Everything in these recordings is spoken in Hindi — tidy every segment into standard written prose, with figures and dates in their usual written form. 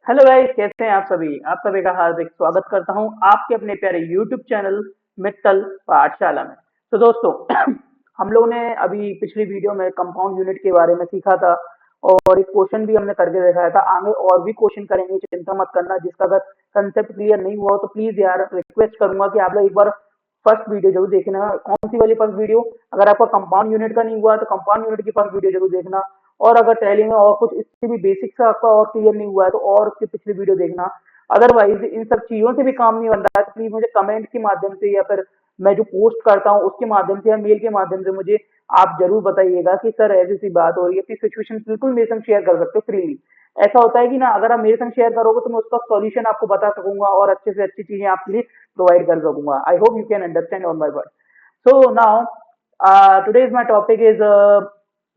हेलो गाइस, कैसे हैं आप सभी का हार्दिक स्वागत करता हूं आपके अपने प्यारे यूट्यूब चैनल मित्तल पाठशाला में। तो दोस्तों हम लोगों ने अभी पिछली वीडियो में कंपाउंड यूनिट के बारे में सीखा था और एक क्वेश्चन भी हमने करके दिखाया था। आगे और भी क्वेश्चन करेंगे, चिंता मत करना। जिसका अगर कंसेप्ट क्लियर नहीं हुआ हो तो प्लीज यार रिक्वेस्ट करूंगा कि आप लोग एक बार फर्स्ट वीडियो जरूर देखना। कौन सी वाली फर्स्ट वीडियो? अगर आपका कंपाउंड यूनिट का नहीं हुआ तो कंपाउंड यूनिट की फर्स्ट वीडियो जरूर देखना। और अगर टैली में और कुछ इससे भी बेसिक से आपका और क्लियर नहीं हुआ है तो और उसकी पिछली वीडियो देखना। अदरवाइज इन सब चीजों से भी काम नहीं बन रहा है तो प्लीज मुझे कमेंट के माध्यम से या फिर मैं जो पोस्ट करता हूँ उसके माध्यम से या मेल के माध्यम से मुझे आप जरूर बताइएगा कि सर ऐसी सी बात हो रही है। अपनी सिचुएशन बिल्कुल मेरे संग शेयर कर सकते हो फ्रीली। ऐसा होता है कि ना, अगर आप मेरे संग शेयर करोगे तो मैं उसका सॉल्यूशन आपको बता सकूंगा और अच्छे से अच्छी चीजें आपके लिए प्रोवाइड कर सकूंगा। I hope you can understand on my word. So now, today's my topic is a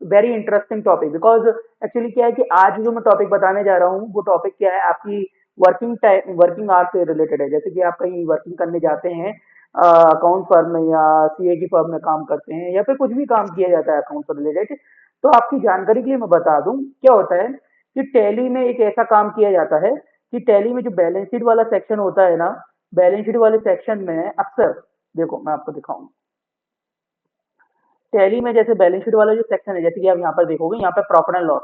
very interesting topic because actually क्या है कि आज जो मैं टॉपिक बताने जा रहा हूँ वो टॉपिक क्या है, आपकी वर्किंग टाइम वर्किंग आवर्स से रिलेटेड है। जैसे कि आप कहीं वर्किंग करने जाते हैं अकाउंट फर्म में या सीए की फर्म में काम करते हैं या फिर कुछ भी काम किया जाता है अकाउंट से रिलेटेड। तो आपकी जानकारी के लिए मैं बता दूं क्या होता है कि टैली में एक ऐसा काम किया जाता है कि टैली में जो बैलेंस शीट वाला सेक्शन होता है ना, बैलेंस शीट वाले सेक्शन में अक्सर, देखो मैं आपको दिखाऊं, टैली में जैसे बैलेंस शीट वाला जो सेक्शन है, जैसे कि आप यहाँ पर देखोगे, यहाँ पर प्रॉफिट एंड लॉस,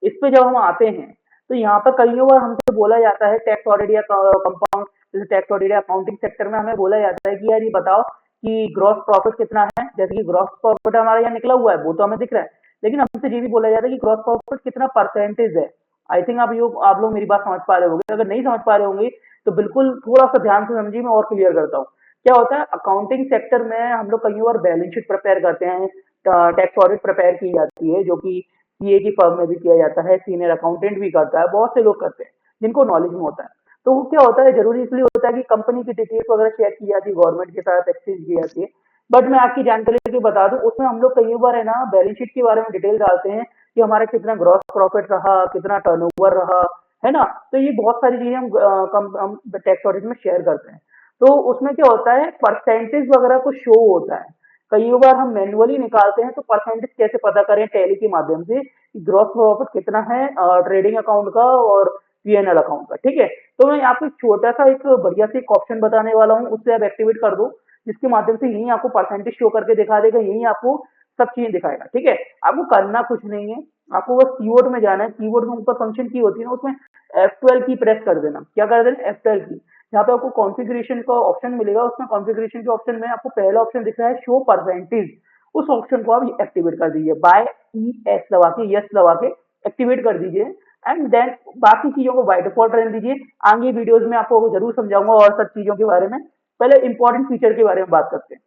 इस पे जब हम आते हैं तो यहाँ पर कई बार हमसे बोला जाता है टैक्स ऑडिट या कंपाउंड, जैसे टैक्स ऑडिट या अकाउंटिंग सेक्टर में हमें बोला जाता है कि यार ये बताओ कि ग्रॉस प्रॉफिट कितना है। जैसे कि ग्रॉस प्रॉफिट हमारे यहाँ निकला हुआ है वो तो हमें दिख रहा है, लेकिन हमसे ये भी बोला जाता है कि ग्रॉस प्रॉफिट कितना परसेंटेज है। आई थिंक आप लोग मेरी बात समझ पा रहे होंगे। अगर नहीं समझ पा रहे होंगे तो बिल्कुल थोड़ा सा ध्यान से समझिए, मैं और क्लियर करता हूँ। क्या होता है, अकाउंटिंग सेक्टर में हम लोग कई बार बैलेंस शीट प्रिपेयर करते हैं, टैक्स ऑडिट प्रिपेयर की जाती है, जो कि सीए की फर्म में भी किया जाता है, सीनियर अकाउंटेंट भी करता है, बहुत से लोग करते हैं जिनको नॉलेज में होता है। तो वो क्या होता है, जरूरी इसलिए होता है कि कंपनी की डिटेल्स वगैरह शेयर की जाती है, गवर्नमेंट के साथ एक्सचेंज की जाती है। बट मैं आपकी जानकारी के लिए बता दूं, उसमें हम लोग कई बार है ना बैलेंस शीट के बारे में डिटेल डालते हैं कि हमारा कितना ग्रॉस प्रॉफिट रहा, कितना टर्नओवर रहा, है ना। तो ये बहुत सारी चीजें हम टैक्स ऑडिट में शेयर करते हैं। तो उसमें क्या होता है, परसेंटेज वगैरह को शो होता है। कई बार हम मैन्युअली निकालते हैं तो परसेंटेज कैसे पता करें टैली के माध्यम से कि ग्रॉस प्रॉफिट कितना है ट्रेडिंग अकाउंट का और पीएनएल अकाउंट का। ठीक है, तो मैं आपको एक छोटा सा एक बढ़िया से एक ऑप्शन बताने वाला हूँ, उससे आप एक्टिवेट कर दो, जिसके माध्यम से यही आपको परसेंटेज शो करके दिखा देगा, यही आपको सब चीजें दिखाएगा। ठीक है, आपको करना कुछ नहीं है, आपको बस कीवर्ड में जाना है। कीवर्ड में ऊपर फंक्शन की होती है ना, उसमें F12 की प्रेस कर देना। क्या कर देना? F12 की। यहाँ पे आपको कॉन्फ़िगरेशन का ऑप्शन मिलेगा, उसमें कॉन्फ़िगरेशन के ऑप्शन में आपको पहला ऑप्शन दिख रहा है शो परसेंटेज। उस ऑप्शन को आप एक्टिवेट कर दीजिए, बाय ई एस दबा के, यस दबा के एक्टिवेट कर दीजिए। एंड देन बाकी चीजों को बाय डिफॉल्ट रहने दीजिए। आगे वीडियोस में आपको जरूर समझाऊंगा और सब चीजों के बारे में। पहले इंपॉर्टेंट फीचर के बारे में बात करते हैं।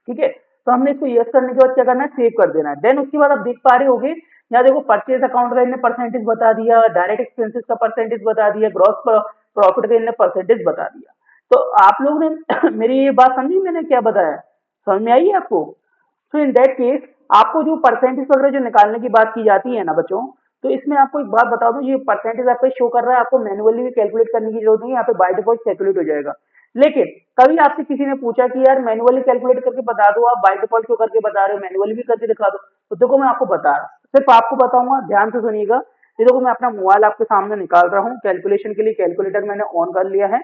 ठीक है, तो हमने इसको यस करने के बाद क्या करना है, सेव कर देना है। देन उसके बाद आप देख पा रहे होगे, यहाँ देखो परचेज अकाउंट का इनने परसेंटेज बता दिया, डायरेक्ट एक्सपेंसेस का परसेंटेज बता दिया, ग्रॉस प्रॉफिट का इनने परसेंटेज बता दिया। तो आप लोग ने मेरी ये बात समझी मैंने क्या बताया? समझ में आई है आपको? तो इन दैट केस आपको जो परसेंटेज वगैरह जो निकालने की बात की जाती है ना बच्चों, तो इसमें आपको एक बात बता दूं, ये परसेंटेज आपको शो कर रहा है, आपको मैन्युअली भी कैलकुलेट करने की जरूरत नहीं है, यहाँ पे बाय डिफॉल्ट कैलकुलेट हो जाएगा। लेकिन कभी आपसे किसी ने पूछा कि यार मैन्युअली कैलकुलेट करके बता दो, आप बाय डिफॉल्ट क्यों करके बता रहे हो, मैन्युअली भी करके दिखा दो। तो देखो मैं आपको बता रहा हूँ, सिर्फ आपको बताऊंगा, ध्यान से सुनिएगा। ये देखो मैं अपना मोबाइल आपके सामने निकाल रहा हूँ, कैलकुलेशन के लिए कैलकुलेटर मैंने ऑन कर लिया है।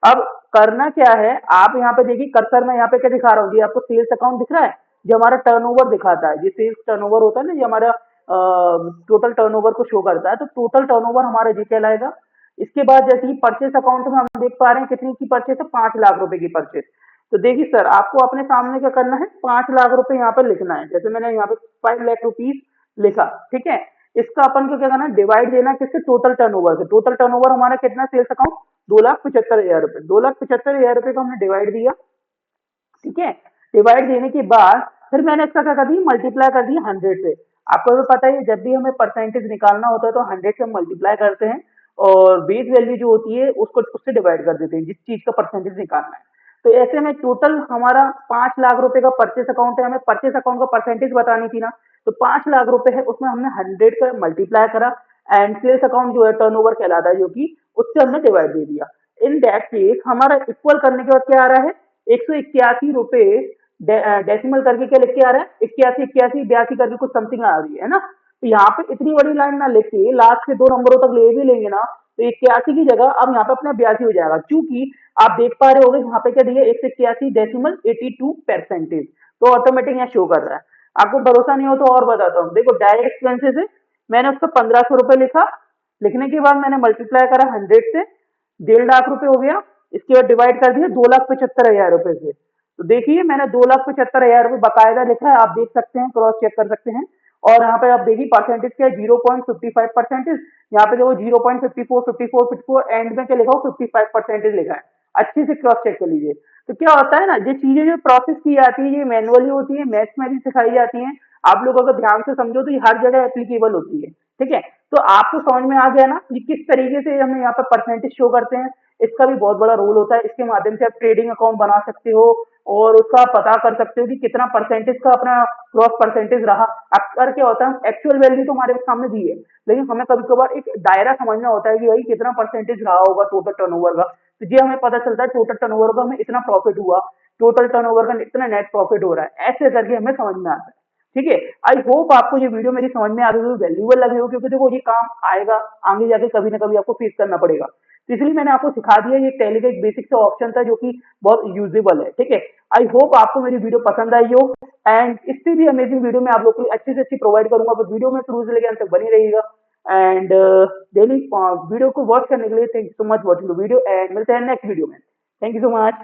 अब करना क्या है, आप यहाँ पे देखिए कर्सर में, यहाँ पे क्या दिखा रहा हूँ, ये आपको सेल्स अकाउंट दिख रहा है, जो हमारा टर्नओवर दिखाता है, जो सेल्स टर्नओवर होता है ना, ये हमारा टोटल टर्नओवर को शो करता है। तो टोटल टर्नओवर हमारा जी कहलाएगा। इसके बाद जैसे कि परचेस अकाउंट में हम देख पा रहे हैं कितनी की परचेस है, 5 लाख रुपए की परचेस। तो देखिए सर, आपको अपने सामने क्या करना है, 5 लाख रुपए यहाँ पर लिखना है। जैसे मैंने यहाँ पे 5 लाख रुपीज लिखा। ठीक है, इसका अपन को क्या करना है, डिवाइड देना किससे, टोटल टर्नओवर से। टोटल टर्नओवर हमारा कितना, सेल्स अकाउंट 2,75,000 रुपए। 2,75,000 रुपए को हमने डिवाइड दिया। ठीक है, डिवाइड देने के बाद फिर मैंने इसका क्या कर दिया, मल्टीप्लाई कर दिया 100 से। आपको भी पता है जब भी हमें परसेंटेज निकालना होता है तो 100 से मल्टीप्लाई करते हैं और बेस वैल्यू जो होती है उसको उससे डिवाइड कर देते हैं, जिस चीज का परसेंटेज निकालना है। तो ऐसे में टोटल हमारा 5 लाख रुपए का परचेस अकाउंट है, हमें परचेस अकाउंट का परसेंटेज बतानी थी ना। तो 5 लाख रुपए है, उसमें हमने 100 का मल्टीप्लाई करा एंड सेल्स अकाउंट जो है टर्नओवर कहलाता है, जो कि उससे हमने डिवाइड दे दिया। इन दैट केस हमारा इक्वल करने के बाद क्या आ रहा है, 181 रुपए डेसिमल करके क्या लिख के आ रहा है, 81 81 82 करके कुछ समथिंग आ रही है ना। तो यहाँ पे इतनी बड़ी लाइन ना लिख के लास्ट के 2 नंबरों तक ले भी लेंगे ना, तो 81 की जगह अब यहाँ पे अपना 82 हो जाएगा, क्योंकि आप देख पा रहे होगे यहाँ पे क्या दिया 181.82%, तो ऑटोमेटिक यहाँ शो कर रहा है। आपको भरोसा नहीं हो तो और बताता हूँ, देखो डायरेक्ट एक्सपेंसेस है, मैंने उसको 1500 रुपए लिखा, लिखने के बाद मैंने मल्टीप्लाई करा 100 से, 1.5 लाख रुपए हो गया, इसके बाद डिवाइड कर दिया 2,75,000 रुपए से। तो देखिए मैंने 2,75,000 रुपए बकायदा लिखा है, आप देख सकते हैं, क्रॉस चेक कर सकते हैं। और यहाँ पे आप देखिए परसेंटेज क्या है, 0.55%। यहाँ पे देखो 0.54, 54, 54, एंड में क्या लिखा हो 55% लिखा है। अच्छे से क्रॉस चेक कर लीजिए। तो क्या होता है ना, ये चीजें जो प्रोसेस की जाती है ये मैनुअली होती है, मैथ्स में भी सिखाई जाती है। आप लोग अगर ध्यान से समझो तो ये हर जगह एप्लीकेबल होती है। ठीक है, तो आपको समझ में आ गया ना कि किस तरीके से हमें यहाँ पर परसेंटेज शो करते हैं। इसका भी बहुत बड़ा रोल होता है, इसके माध्यम से आप ट्रेडिंग अकाउंट बना सकते हो और उसका पता कर सकते हो कि कितना परसेंटेज का अपना क्रॉस परसेंटेज रहा। अक्सर क्या होता है, एक्चुअल वैल्यू तो हमारे सामने दी है, लेकिन हमें कभी कभार एक दायरा समझना होता है कि भाई कितना परसेंटेज रहा होगा टोटल टर्नओवर का। तो ये हमें पता चलता है टोटल टर्नओवर का हमें इतना प्रॉफिट हुआ, टोटल टर्नओवर का इतना नेट प्रॉफिट हो रहा है, ऐसे करके हमें समझ में आता है। ठीक है, आई होप आपको ये वीडियो मेरी समझ में आ गई हो, वैल्यूएबल लगे हो, क्योंकि देखो ये काम आएगा आगे जाके, कभी ना कभी आपको फेस करना पड़ेगा। तो इसलिए मैंने आपको सिखा दिया, ये टैली का एक बेसिक सा ऑप्शन था जो कि बहुत यूजेबल है। ठीक है, आई होप आपको मेरी वीडियो पसंद आई हो, एंड इससे भी अमेजिंग वीडियो मैं आप लोग को अच्छी से अच्छी प्रोवाइड करूंगा। तो वीडियो में शुरू से लेकर अंत तक बनी रहिएगा, एंड डेली वीडियो को वॉच करने के लिए thank you so much watching the video, and मिलते हैं नेक्स्ट वीडियो में। Thank you so much.